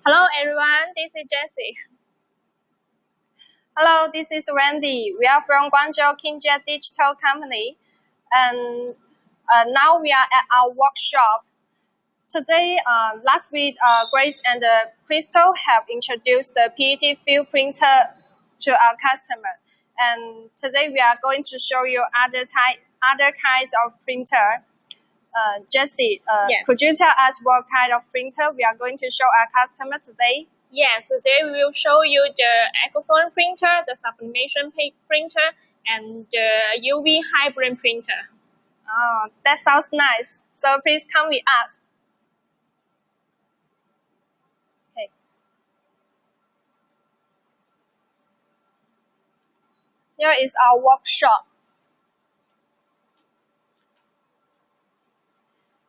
Hello everyone, this is Jessie. Hello, this is Randy. We are from Guangzhou Kingjet Digital Company, and now we are at our workshop. Today, last week, Grace and Crystal have introduced the PET field printer to our customer, and today we are going to show you other kinds of printer. Jessie, Yes. Could you tell us what kind of printer we are going to show our customer today? Yes, today we will show you the Epson printer, the sublimation printer, and the UV hybrid printer. Oh, that sounds nice. So please come with us. Okay. Here is our workshop.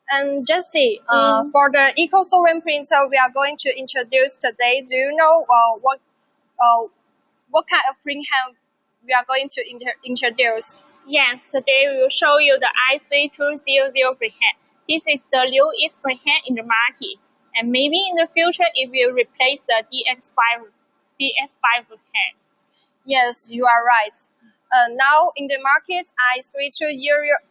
And Jessie, for the Solvent printer we are going to introduce today, do you know what kind of printhead we are going to introduce? Yes, today we will show you the i3200 printhead. This is the newest printhead in the market, and maybe in the future it will replace the DX5 printhead. Yes, you are right. Now in the market, i3200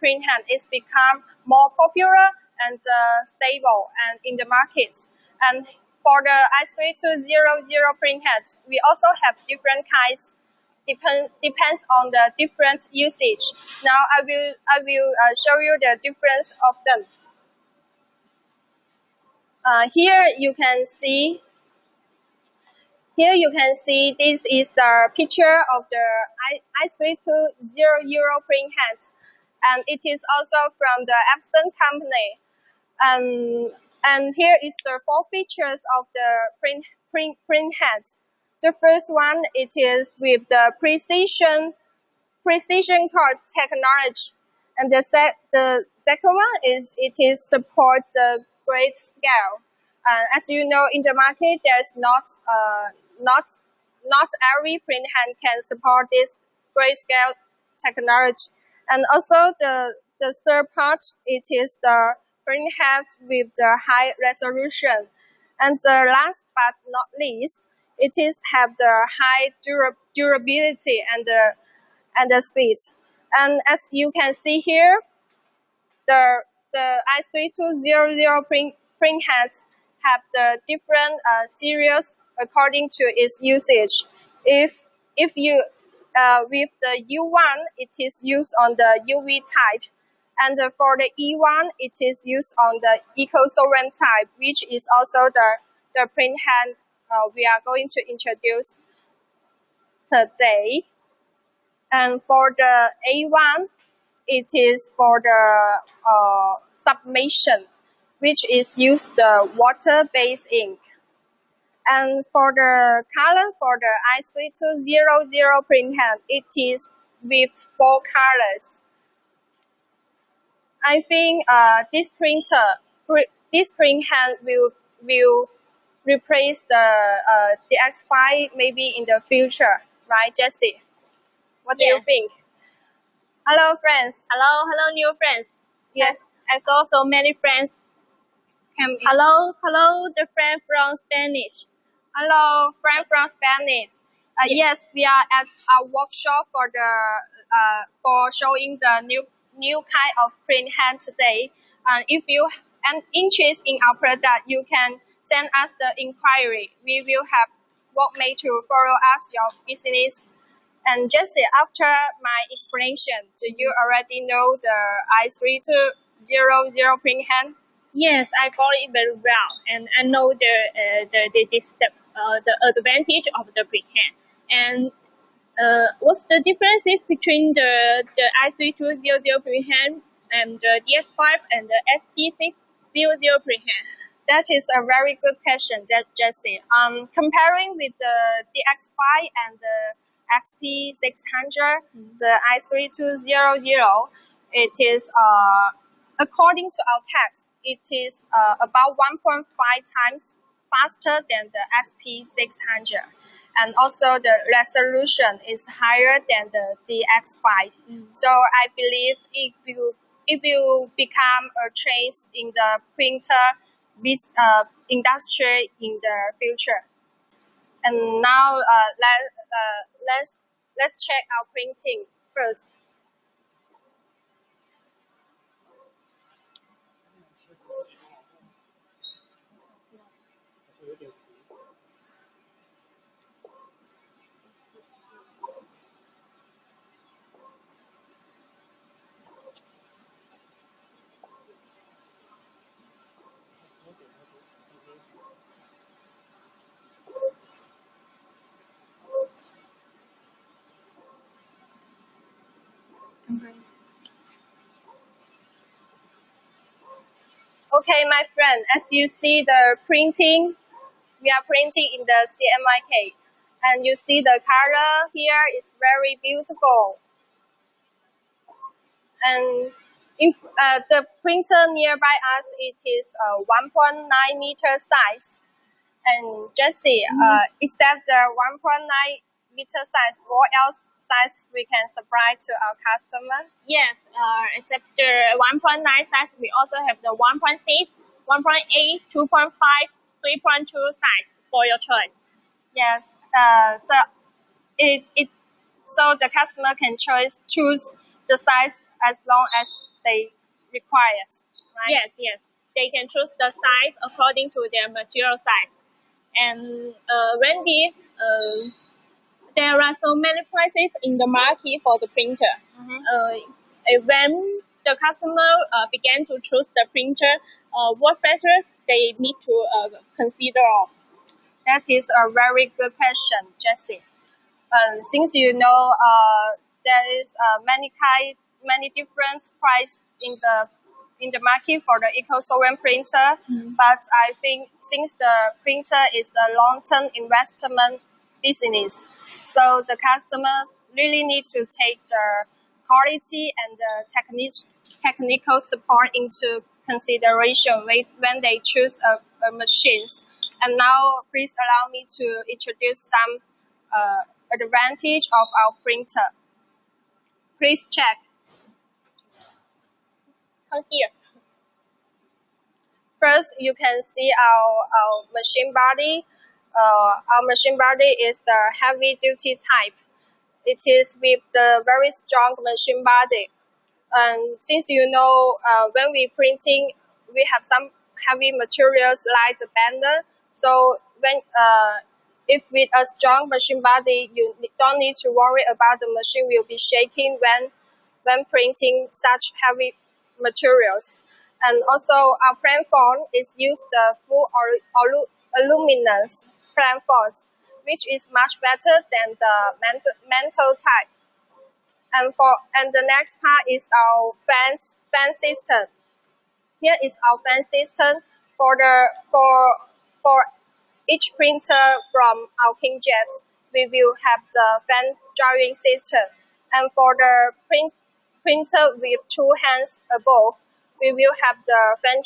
printhead is become more popular and stable and in the market. And for the i3200 printhead, we also have different kinds. Depends on the different usage. Now I will show you the difference of them. Here you can see this is the picture of the i3200 printhead, and it is also from the Epson company. And here is the four features of the printhead. The first one, it is with the precision cards technology, and the second one is it supports the great scale. As you know, in the market, there's not every printhead can support this grayscale technology. And also the third part, it is the printhead with the high resolution. And the last but not least, it is have the high durability and the speed. And as you can see here, the i3200 printheads have the different series according to its usage. If you with the U1, it is used on the UV type, and for the E1, it is used on the Solvent type, which is also the printhead we are going to introduce today. And for the A1, it is for the sublimation, which is used the water-based ink. And for the color for the i3200 printhead, it is with 4 colors. I think this printhead will replace the DX5 maybe in the future, right, Jessie? What do you think? Hello, friends. Hello, new friends. Yes. I saw so many friends. Hello, the friend from Spanish. Hello, friend from Spanish. Yes, we are at our workshop for showing the new kind of printhead today. If you have interest in our product, you can send us the inquiry. We will have workmate to follow up your business. And Jessie, after my explanation, do you already know the i3200 printhead? Yes, I got it very well, and I know the advantage of the printhead. And what's the differences between the i3200 printhead and the DS5 and the SP600 printhead? That is a very good question, Jessie. Comparing with the DX5 and the SP600, the i3200, it is according to our text, it is about 1.5 times faster than the SP600, and also the resolution is higher than the DX5. So I believe it will become a trend in the printer this industry in the future. And now let's check our printing first. Okay, my friend, as you see the printing, we are printing in the CMYK. And you see the color here is very beautiful. And if the printer nearby us, it is 1.9 meter size. And Jesse, except the 1.9 meter size, what else size we can supply to our customer? Yes, except the 1.9 size, we also have the 1.6, 1.8, 2.5, 3.2 size for your choice. Yes, so the customer can choose the size as long as they require it, right? Yes, they can choose the size according to their material size. And Randy, there are so many prices in the market for the printer. When the customer began to choose the printer, what factors they need to consider of? That is a very good question, Jesse. Since you know there is many different price in the market for the Solvent printer, but I think since the printer is the long-term investment business, so the customer really need to take the quality and the technical support into consideration when they choose a machines. And now, please allow me to introduce some advantage of our printer. Please check. Come here. First, you can see our machine body. Our machine body is the heavy duty type. It is with the very strong machine body. And since you know, when we printing, we have some heavy materials like the bender. So when if with a strong machine body, you don't need to worry about the machine will be shaking when printing such heavy materials. And also, our platform is used the full aluminum platform, which is much better than the metal type. And the next part is our fan system. Here is our fan system for each printer from our Kingjet. We will have the fan drying system, and for the printer with two hands above, we will have the fan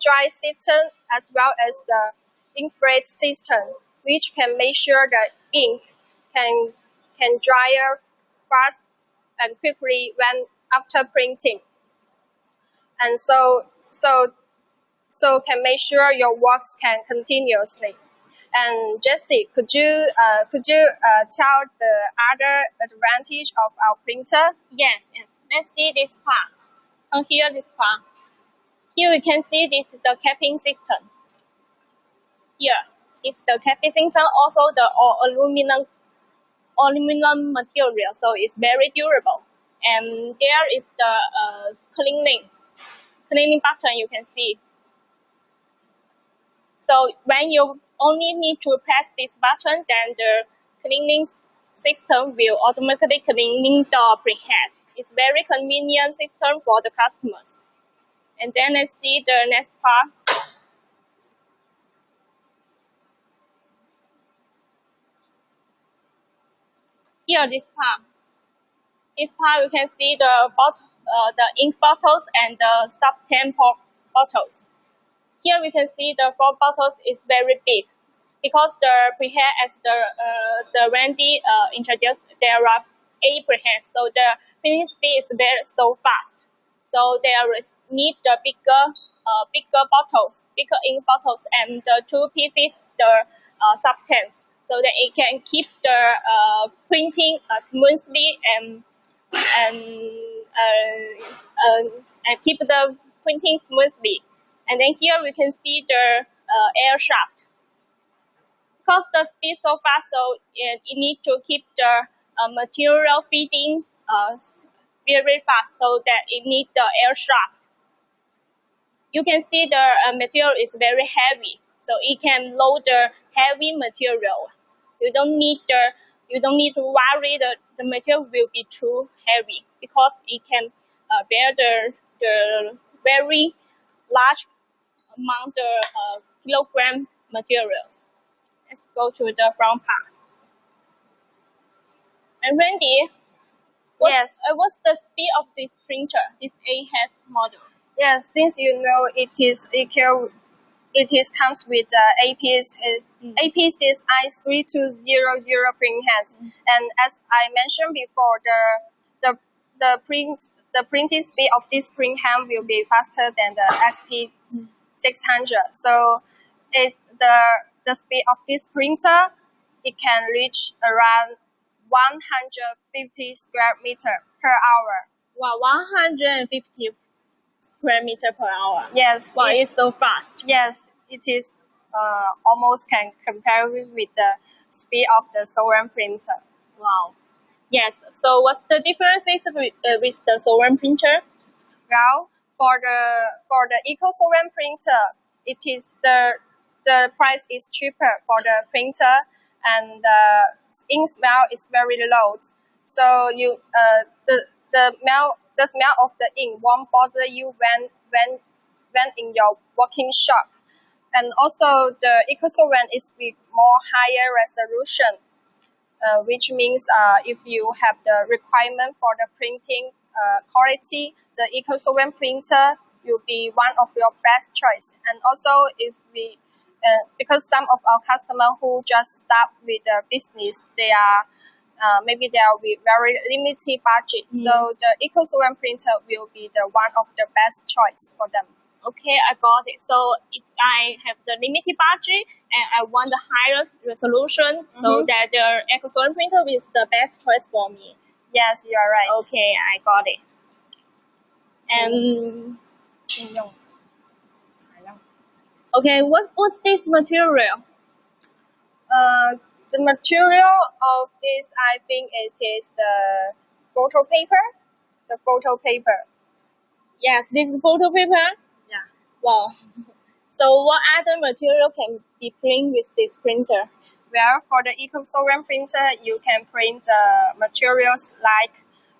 dry system as well as the infrared system, which can make sure the ink can dry fast and quickly when after printing. And so can make sure your works can continuously. And Jesse, could you tell the other advantage of our printer? Yes. Let's see this part. Come here, this part. Here we can see this is the capping system. Here is the capping system, also the aluminum material, so it's very durable. And there is the cleaning button you can see. So when you only need to press this button, then the cleaning system will automatically cleaning the printhead. It's very convenient system for the customers. And then let's see the next part. Here, this part. This part, we can see the ink bottles and the sub-10 bottles. Here we can see the 4 bottles is very big because the printhead, as the Randy introduced, there are 8 printheads, so the printing speed is so fast. So there is need the bigger bigger bottles, bigger ink bottles, and the 2 pieces the substance, so that it can keep the printing smoothly and keep the printing smoothly. And then here we can see the air shaft. Because the speed so fast, so it need to keep the material feeding very fast, so that it need the air shaft. You can see the material is very heavy, so it can load the heavy material. You don't need to worry the material will be too heavy, because it can bear the very large amount of kilogram materials. Let's go to the front part. And Randy, Yes. What's the speed of this printer, this AHS model? Yes, since you know it comes with Epson I3200 Printheads, and as I mentioned before, the printing speed of this printhead will be faster than the XP 600. So the speed of this printer, it can reach around 150 square meter per hour. Wow, 150 square meter per hour. Yes. Wow, it's so fast. Yes, it is almost can compare with the speed of the Solvent printer. Wow. Yes. So what's the differences with the Solvent printer? Well, for the Eco Solvent printer, it is the price is cheaper for the printer, and the ink smell is very low. So you the smell of the ink won't bother you when in your working shop. And also the Eco Solvent is with more higher resolution, which means if you have the requirement for the printing quality, the Eco Solvent printer will be one of your best choice. And also if we because some of our customers who just start with the business, they are maybe they are with very limited budget. So the Eco Solvent printer will be the one of the best choice for them. Okay, I got it. So if I have the limited budget and I want the highest resolution, so that the Eco Solvent printer is the best choice for me. Yes, you are right. Okay, I got it. And okay, what's this material? The material of this, I think it is the photo paper. The photo paper. Yes, this is photo paper. Yeah. Wow. So what other material can be printed with this printer? Well, for the Eco Solvent printer, you can print materials like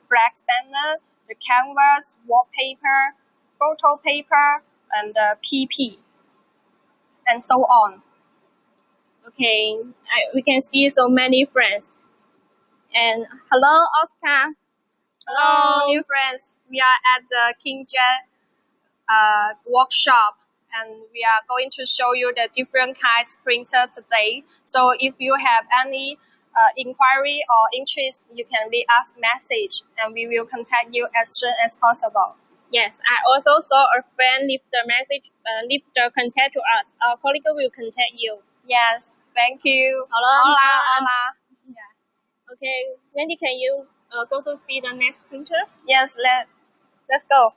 flex banner, the canvas, wallpaper, photo paper, and PP, and so on. Okay, we can see so many friends. And hello, Oscar. Hello, new friends. We are at the Kingjet workshop, and we are going to show you the different kinds of printer today. So if you have any inquiry or interest, you can leave us message, and we will contact you as soon as possible. Yes, I also saw a friend leave the message, leave the contact to us. Our colleague will contact you. Yes, thank you. Hola. Hola. Yeah. Okay, Wendy, can you go to see the next printer? Yes, let's go.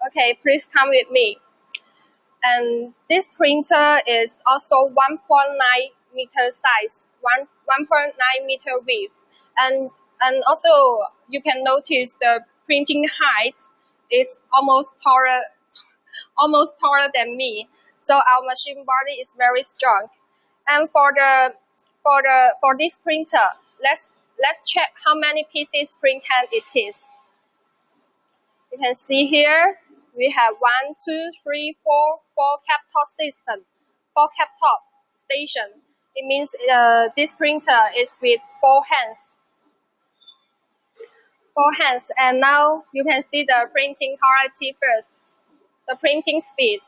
Okay, please come with me. And this printer is also 1.9 meter size, 1.9 meter width, and also you can notice the printing height is almost taller than me. So our machine body is very strong. And for this printer, let's check how many pieces printhead it is. You can see here we have 1, 2, 3, 4 cap top system, 4 cap top station. It means this printer is with 4 hands. 4 hands, and now you can see the printing quality first. The printing speed.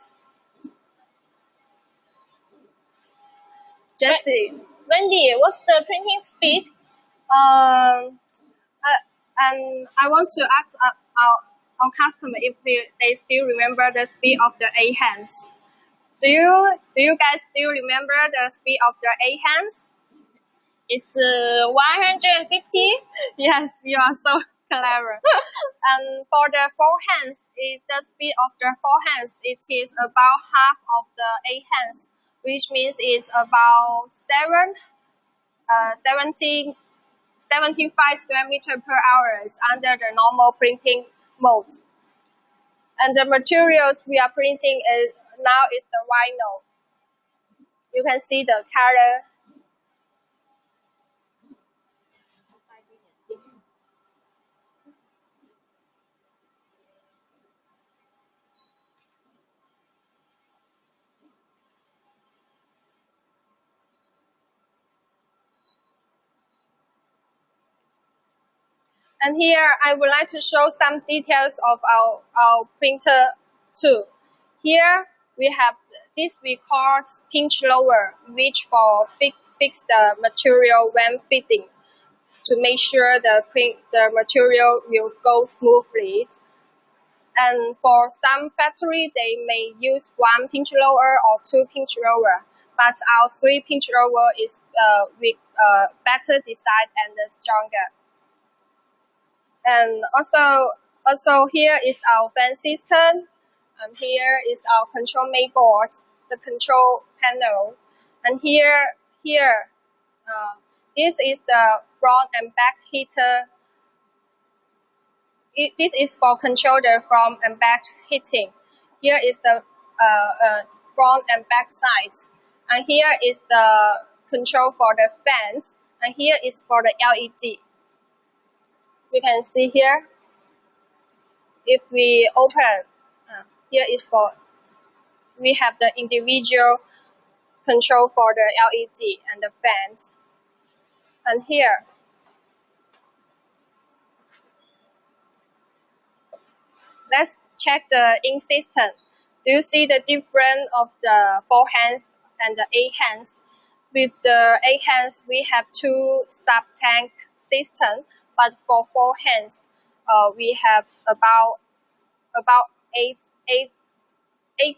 Jesse. Wendy, what's the printing speed? And I want to ask our customer if they still remember the speed of the A hands. Do you guys still remember the speed of the A hands? It's 150. Yes, you are so clever. And for the forehands, the speed of the forehands, it is about half of the A hands, which means it's about 75 square meter per hour is under the normal printing mode. And the materials we are printing now is the vinyl. You can see the color. And here I would like to show some details of our printer too. Here we have this we call pinch lower, which for fix the material when fitting to make sure the material will go smoothly. And for some factory, they may use one pinch roller or two pinch roller. But our three pinch roller is with better design and stronger. And also here is our fan system, and here is our control main board, the control panel, and here this is the front and back heater. This is for control the front and back heating. Here is the front and back side, and here is the control for the fans, and here is for the LED. We can see here. If we open, here is for we have the individual control for the LED and the fans, and here. Let's check the ink system. Do you see the difference of the forehands and the A hands? With the A hands, we have two sub-tank system, but for forehands, we have about eight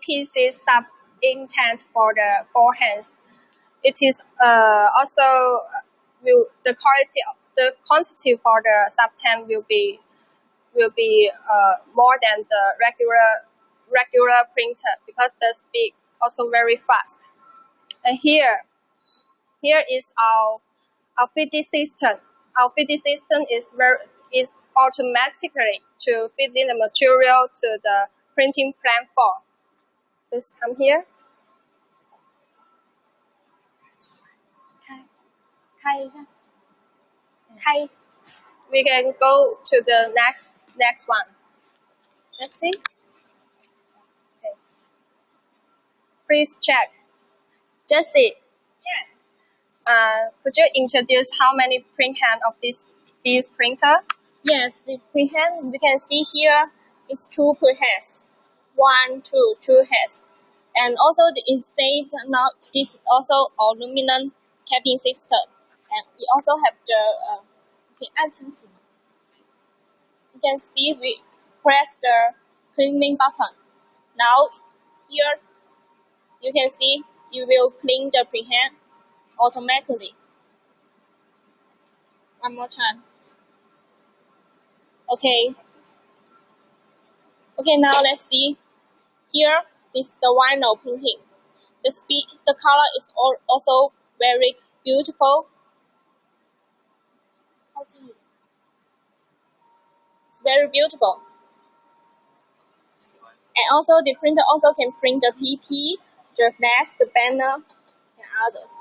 pieces sub-ink tanks for the forehands. It is also the quantity for the sub-tank will be more than the regular printer because the speed also very fast. And here is our fitting system. Our fitting system is automatically to fit in the material to the printing platform. Please come here. We can go to the next one. Let's see. Okay. Please check. Jesse. Yes. Could you introduce how many print head of this printer? Yes, the printhead we can see here is two printheads. Two heads. And also the inside now this is also aluminum capping system. And we also have the you can see we press the cleaning button. Now here you can see you will clean the printhead automatically. One more time. Okay, now let's see. Here, this is the vinyl printing. The color is also very beautiful. It's very beautiful. And also the printer also can print the PP, the flash, the banner, and others.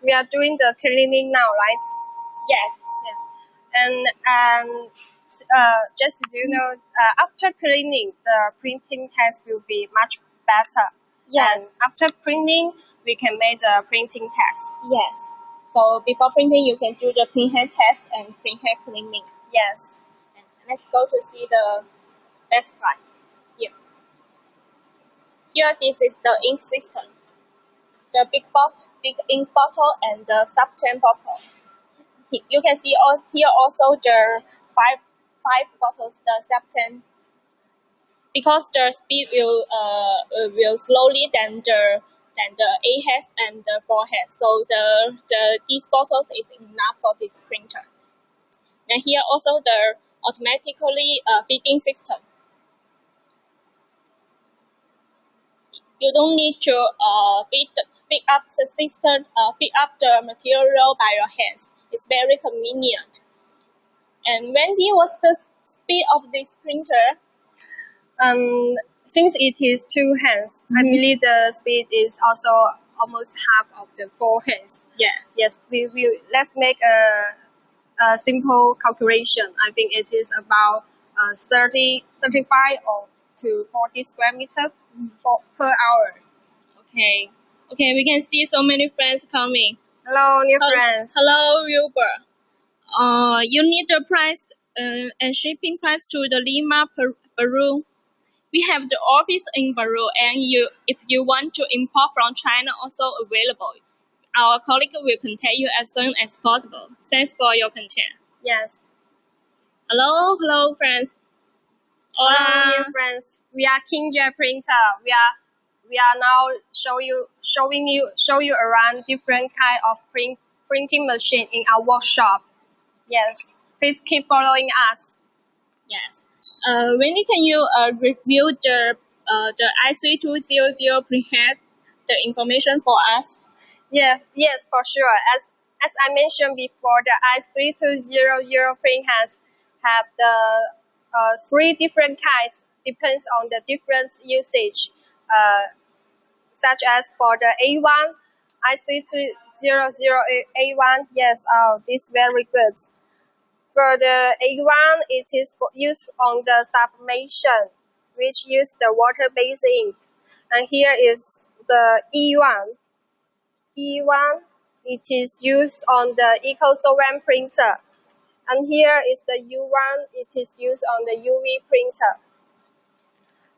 We are doing the cleaning now, right? Yes. And just do you know, after cleaning, the printing test will be much better. Yes. And after printing, we can make the printing test. Yes. So before printing, you can do the printhead test and printhead cleaning. Yes. And let's go to see the best slide. Here, this is the ink system. The big ink bottle and the sub-10 bottle. You can see here also the five bottles, the step 10, because the speed will slowly than the A heads and the 4 heads. So these bottles is enough for this printer. And here also the automatically fitting system. You don't need to pick up the system, pick up the material by your hands. It's very convenient. And Wendy, what's the speed of this printer? Since it is 2 hands, I believe the speed is also almost half of the 4 hands. Yes. Yes, let's make a simple calculation. I think it is about 35 or to 40 square meters per hour. Okay. Okay, we can see so many friends coming. Hello, new friends. Hello, Wilbur. You need the price and shipping price to the Lima, Peru. We have the office in Peru, and if you want to import from China, also available. Our colleague will contact you as soon as possible. Thanks for your content. Yes. Hello, friends. Hola. Hello, new friends. We are Kingjet Printer. We are now show you around different kind of printing machine in our workshop. Yes. Please keep following us. Yes. Wendy, can you review the i3200 Printhead, the information for us? Yes, for sure. As I mentioned before, the i3200 Printheads have the 3 different kinds, depends on the different usage. Such as for the A1, i3200A1, yes, this very good. For the A1, it is used on the sublimation, which use the water-based ink. And here is the E1. E1, it is used on the Solvent printer. And here is the U1, it is used on the UV printer.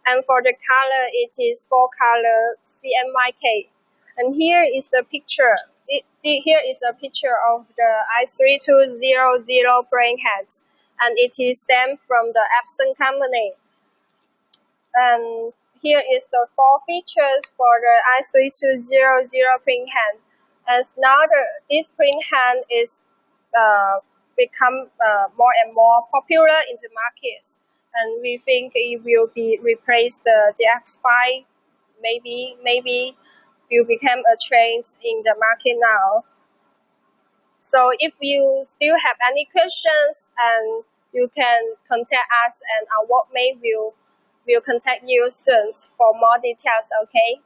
And for the color, it is 4-color CMYK. And here is the picture. Here is the picture of the i3200 Printhead, and it is stamped from the Epson company. And here is the 4 features for the i3200 Printhead. As now this printhead is become more and more popular in the market, and we think it will be replace the DX5. Maybe will become a trend in the market now. So if you still have any questions, and you can contact us, and our workmate will contact you soon for more details. Okay.